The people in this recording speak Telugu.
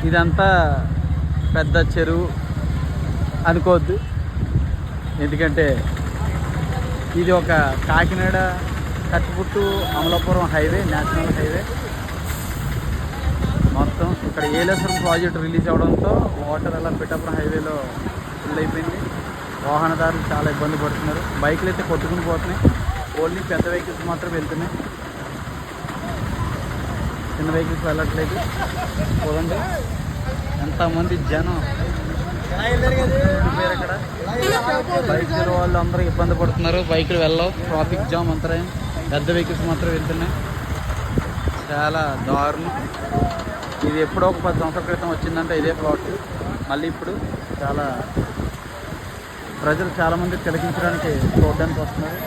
ఇదంతా పెద్ద చెరువు అనుకోవద్దు, ఎందుకంటే ఇది ఒక Kakinada Kathipudi Amalapuram highway, national highway. మొత్తం ఇక్కడ ఏలేశ్వరం ప్రాజెక్ట్ రిలీజ్ అవడంతో వాటర్ అలా పిఠాపురం హైవేలో ఫుల్ అయిపోయింది. వాహనదారులు చాలా ఇబ్బంది పడుతున్నారు. బైకులు అయితే కొట్టుకుని పోతున్నాయి. ఓన్లీ పెద్ద వెహికల్స్ మాత్రం వెళ్తున్నాయి, చిన్న వెహికల్స్ వెళ్ళట్లేదు. చూడండి ఎంతమంది జనం ఇక్కడ. బైకుల వాళ్ళు అందరూ ఇబ్బంది పడుతున్నారు, బైకులు వెళ్ళవు, ట్రాఫిక్ జామ్ అంతరాయం. పెద్ద వెహికల్స్ మాత్రం వెళ్తున్నాయి. చాలా దారుణం. ఇది ఎప్పుడో ఒక 10 సంవత్సరాల క్రితం వచ్చిందంటే ఇదే ప్లాట్. మళ్ళీ ఇప్పుడు చాలా ప్రజలు చాలామంది తిలకించడానికి చూడడానికి వస్తున్నారు.